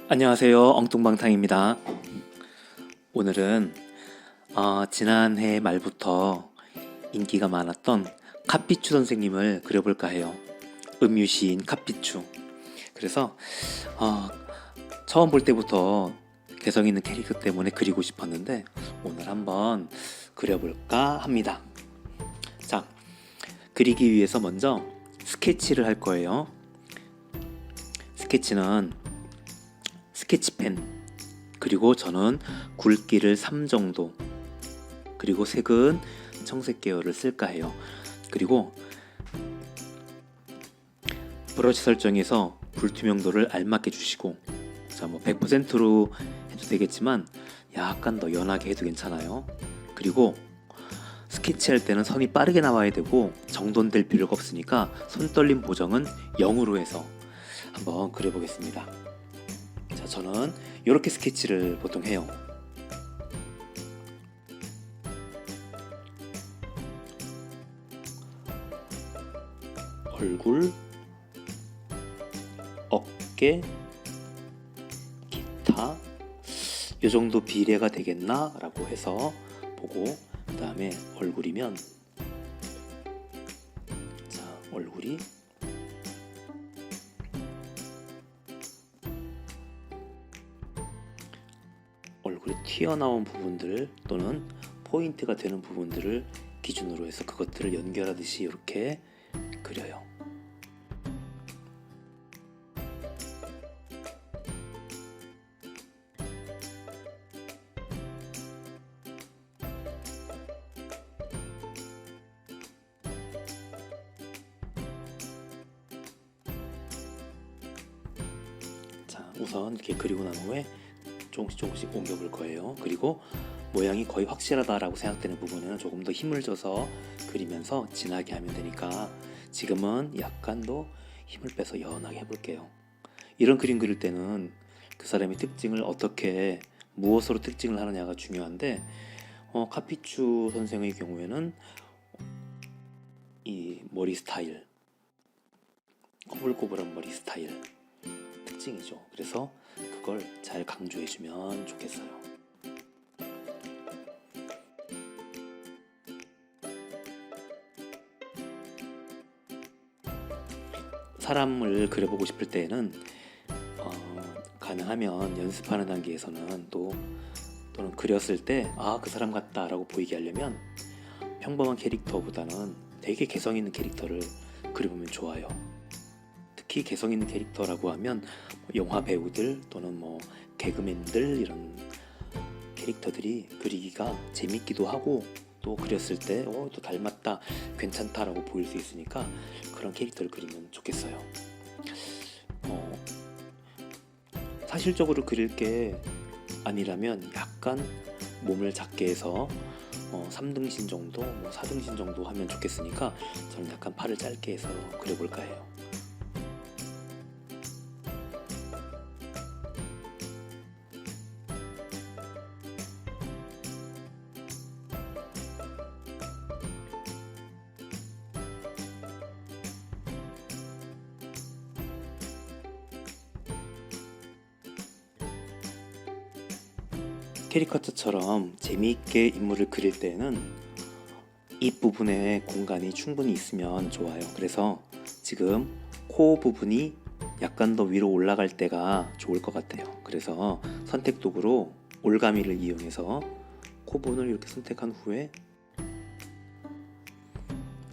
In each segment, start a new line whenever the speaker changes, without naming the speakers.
안녕하세요. 엉뚱방탕입니다. 오늘은 지난해 말부터 인기가 많았던 카피추 선생님을 그려볼까 해요. 음유시인 카피추. 그래서 처음 볼 때부터 개성 있는 캐릭터 때문에 그리고 싶었는데 오늘 한번 그려볼까 합니다. 자, 그리기 위해서 먼저 스케치를 할 거예요. 스케치는 스케치펜, 그리고 저는 굵기를 3 정도, 그리고 색은 청색 계열을 쓸까 해요. 그리고 브러쉬 설정에서 불투명도를 알맞게 주시고, 자, 100%로 해도 되겠지만 약간 더 연하게 해도 괜찮아요. 그리고 스케치할 때는 선이 빠르게 나와야 되고 정돈될 필요가 없으니까 손떨림 보정은 0으로 해서 한번 그려보겠습니다. 자, 저는 이렇게 스케치를 보통 해요. 얼굴, 어깨, 기타, 이 정도 비례가 되겠나? 라고 해서 보고, 그 다음에 얼굴이면, 자, 얼굴이 튀어나온 부분들 또는 포인트가 되는 부분들을 기준으로 해서 그것들을 연결하듯이 이렇게 그려요. 자, 우선 이렇게 그리고 난 후에 조금씩 옮겨볼 거예요. 그리고 모양이 거의 확실하다라고 생각되는 부분에는 조금 더 힘을 줘서 그리면서 진하게 하면 되니까 지금은 약간 더 힘을 빼서 연하게 해볼게요. 이런 그림 그릴 때는 그 사람의 특징을 어떻게 무엇으로 특징을 하느냐가 중요한데 카피추 선생의 경우에는 이 머리 스타일, 꼬불꼬불한 머리 스타일 특징이죠. 그래서 그걸 잘 강조해주면 좋겠어요. 사람을 그려보고 싶을 때에는 가능하면 연습하는 단계에서는 또는 그렸을 때 그 사람 같다 라고 보이게 하려면 평범한 캐릭터보다는 되게 개성 있는 캐릭터를 그려보면 좋아요. 특히 개성 있는 캐릭터라고 하면 영화 배우들 또는 개그맨들 이런 캐릭터들이 그리기가 재밌기도 하고 또 그렸을 때 또 닮았다, 괜찮다라고 보일 수 있으니까 그런 캐릭터를 그리면 좋겠어요. 사실적으로 그릴 게 아니라면 약간 몸을 작게 해서 3등신 정도, 4등신 정도 하면 좋겠으니까 저는 약간 팔을 짧게 해서 그려볼까 해요. 캐리커처처럼 재미있게 인물을 그릴 때는 입 부분에 공간이 충분히 있으면 좋아요. 그래서 지금 코 부분이 약간 더 위로 올라갈 때가 좋을 것 같아요. 그래서 선택 도구로 올가미를 이용해서 코 부분을 이렇게 선택한 후에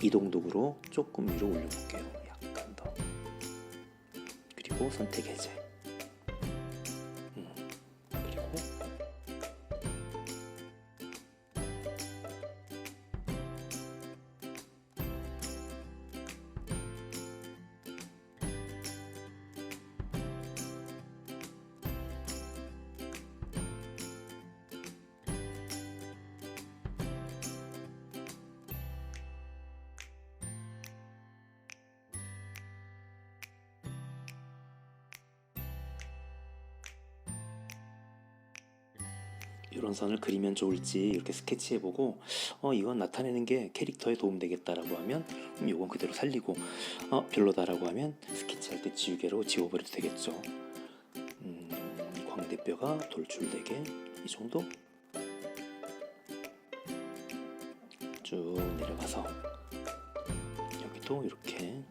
이동 도구로 조금 위로 올려볼게요. 약간 더. 그리고 선택 해제. 그리고 이런 선을 그리면 좋을지 이렇게 스케치해보고 이건 나타내는 게 캐릭터에 도움되겠다라고 하면 이건 그대로 살리고 별로다라고 하면 스케치할 때 지우개로 지워버려도 되겠죠. 광대뼈가 돌출되게 이 정도 쭉 내려가서 여기도 이렇게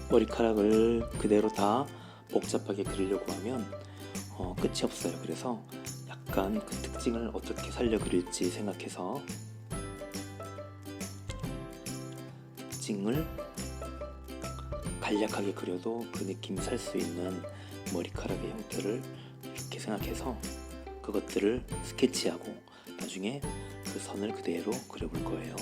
머리카락을 그대로 다 복잡하게 그리려고 하면 끝이 없어요. 그래서 약간 그 특징을 어떻게 살려 그릴지 생각해서 특징을 간략하게 그려도 그 느낌이 살 수 있는 머리카락의 형태를 이렇게 생각해서 그것들을 스케치하고 나중에 그 선을 그대로 그려볼 거예요.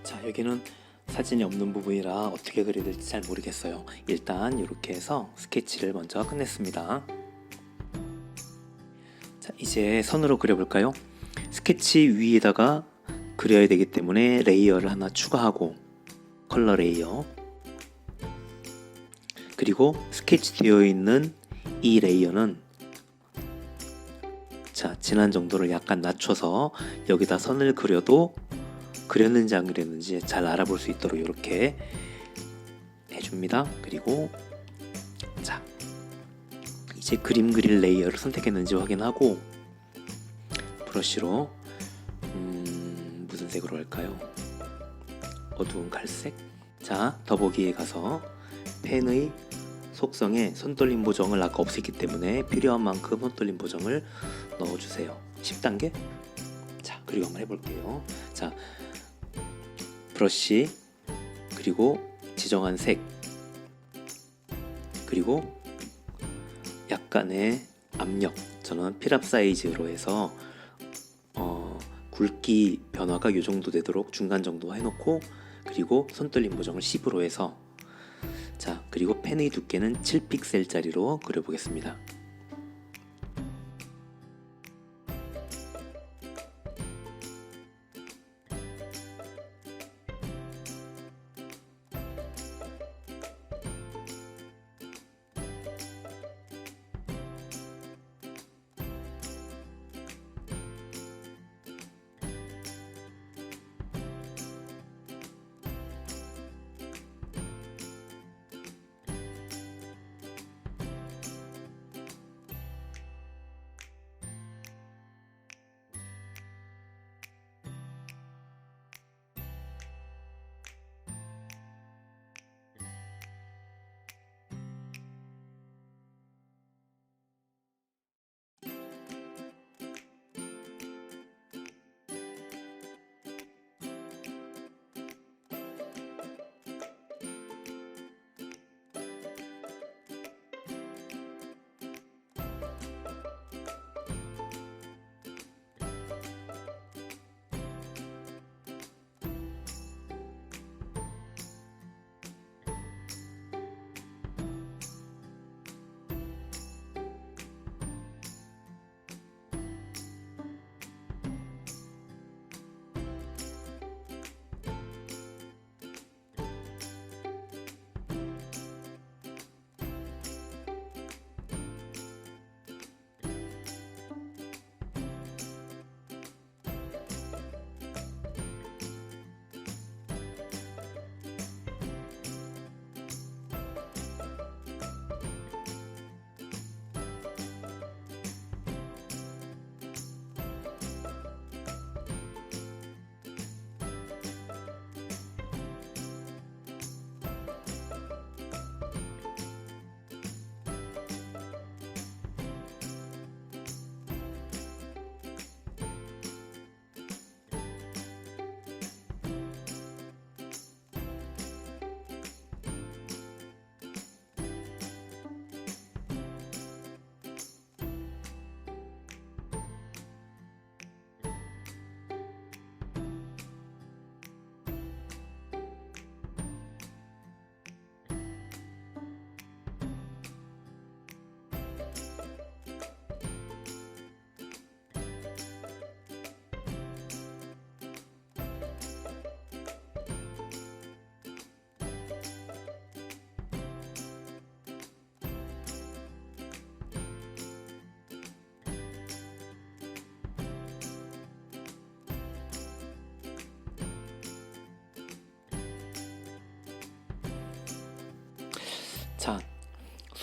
자, 여기는 사진이 없는 부분이라 어떻게 그려야 될지 잘 모르겠어요. 일단 이렇게 해서 스케치를 먼저 끝냈습니다. 자, 이제 선으로 그려볼까요? 스케치 위에다가 그려야 되기 때문에 레이어를 하나 추가하고 컬러 레이어, 그리고 스케치 되어 있는 이 레이어는 자, 진한 정도를 약간 낮춰서 여기다 선을 그려도 그렸는지 안 그렸는지 잘 알아볼 수 있도록 이렇게 해줍니다. 그리고 자, 이제 그림 그릴 레이어를 선택했는지 확인하고 브러쉬로 무슨 색으로 할까요? 어두운 갈색. 자, 더보기에 가서 펜의 속성에 손떨림 보정을 아까 없앴기 때문에 필요한 만큼 손떨림 보정을 넣어주세요. 10단계. 자, 그리고 한번 해볼게요. 자, 브러쉬, 그리고 지정한 색, 그리고 약간의 압력, 저는 필압 사이즈로 해서 굵기 변화가 이 정도 되도록 중간 정도 해놓고, 그리고 손떨림 보정을 10으로 해서, 자, 그리고 펜의 두께는 7픽셀짜리로 그려보겠습니다.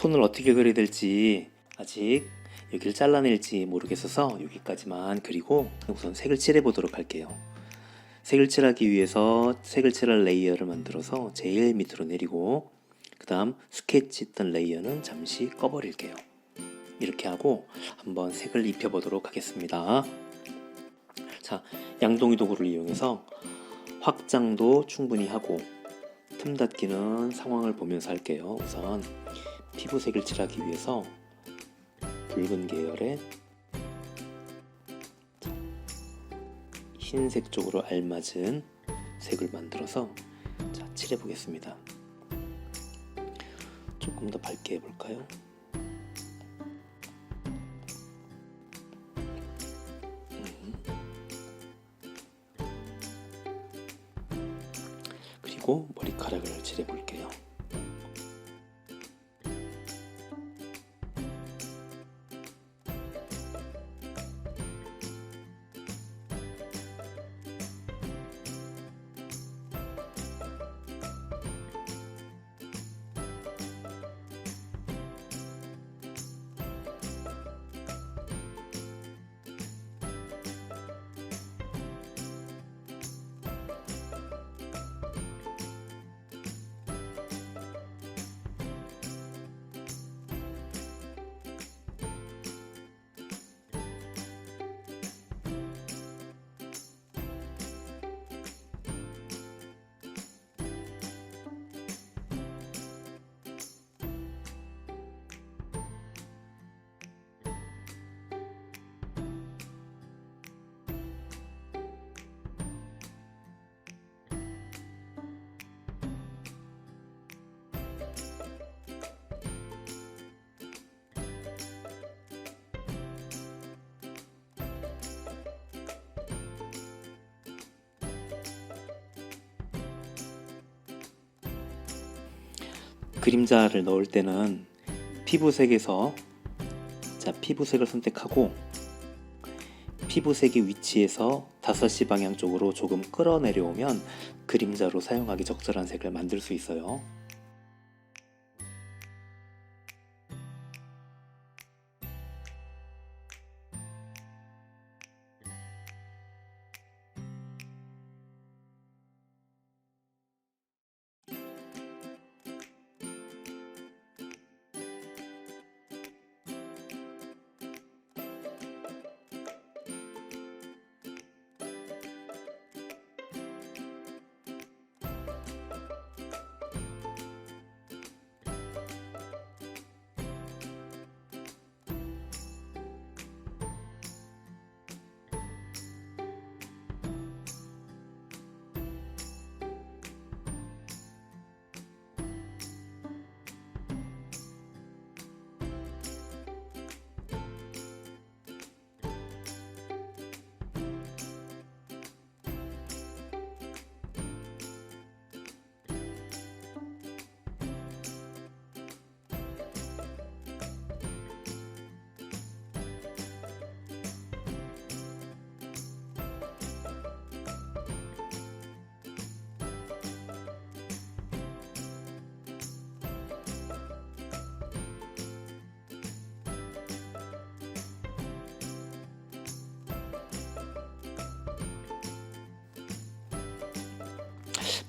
손을 어떻게 그려야 될지 아직 여기를 잘라낼지 모르겠어서 여기까지만 그리고 우선 색을 칠해 보도록 할게요. 색을 칠하기 위해서 색을 칠할 레이어를 만들어서 제일 밑으로 내리고 그 다음 스케치 있던 레이어는 잠시 꺼버릴게요. 이렇게 하고 한번 색을 입혀 보도록 하겠습니다. 자, 양동이 도구를 이용해서 확장도 충분히 하고 틈 닫기는 상황을 보면서 할게요. 우선 피부색을 칠하기 위해서 붉은 계열의 흰색 쪽으로 알맞은 색을 만들어서 자, 칠해 보겠습니다. 조금 더 밝게 해볼까요? 그리고 머리카락을 칠해 볼게요. 그림자를 넣을 때는 피부색에서 피부색을 선택하고 피부색의 위치에서 5시 방향 쪽으로 조금 끌어내려오면 그림자로 사용하기 적절한 색을 만들 수 있어요.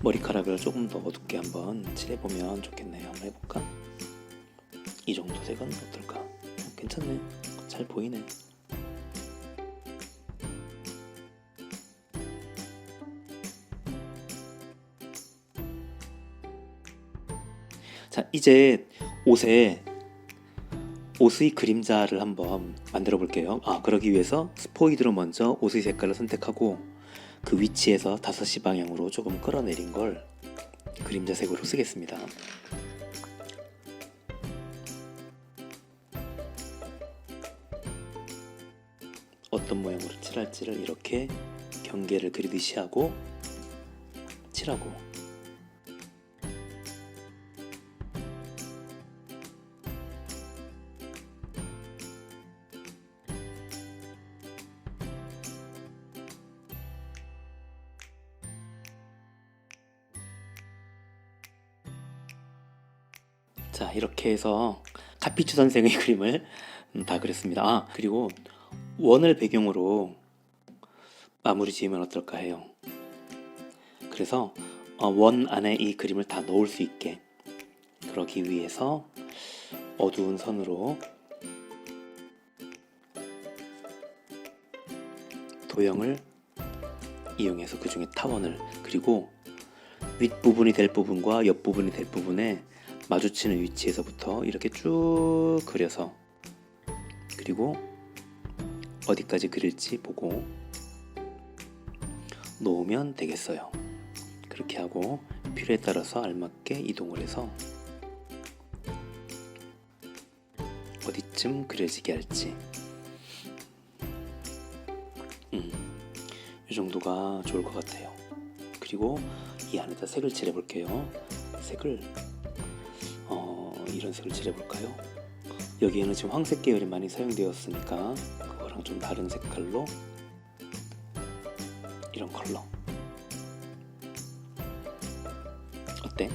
머리카락을 조금 더 어둡게 한번 칠해보면 좋겠네요. 한번 해볼까? 이 정도 색은 어떨까? 괜찮네. 잘 보이네. 자, 이제 옷의 그림자를 한번 만들어 볼게요. 그러기 위해서 스포이드로 먼저 옷의 색깔을 선택하고 그 위치에서 5시 방향으로 조금 끌어내린 걸 그림자 색으로 쓰겠습니다. 어떤 모양으로 칠할지를 이렇게 경계를 그리듯이 하고 칠하고, 자, 이렇게 해서 카피추 선생의 그림을 다 그렸습니다. 아, 그리고 원을 배경으로 마무리 지으면 어떨까 해요. 그래서 원 안에 이 그림을 다 넣을 수 있게, 그러기 위해서 어두운 선으로 도형을 이용해서 그 중에 타원을, 그리고 윗부분이 될 부분과 옆부분이 될 부분에 마주치는 위치에서부터 이렇게 쭉 그려서, 그리고 어디까지 그릴지 보고 놓으면 되겠어요. 그렇게 하고 필요에 따라서 알맞게 이동을 해서 어디쯤 그려지게 할지, 이 정도가 좋을 것 같아요. 그리고 이 안에다 색을 칠해볼게요. 색을 이런 색을 칠해볼까요? 여기에는 지금 황색 계열이 많이 사용되었으니까 그거랑 좀 다른 색깔로 이런 컬러 어때?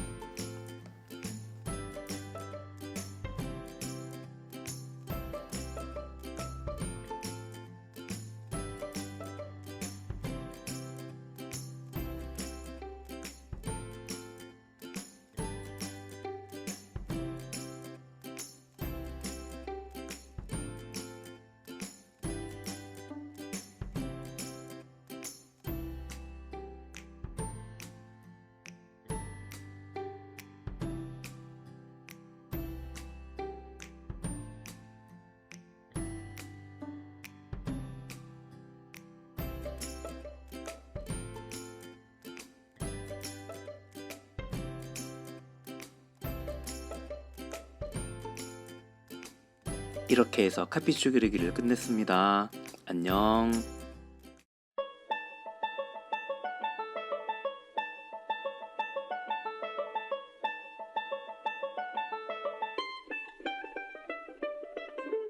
이렇게 해서 카피추 그리기를 끝냈습니다. 안녕.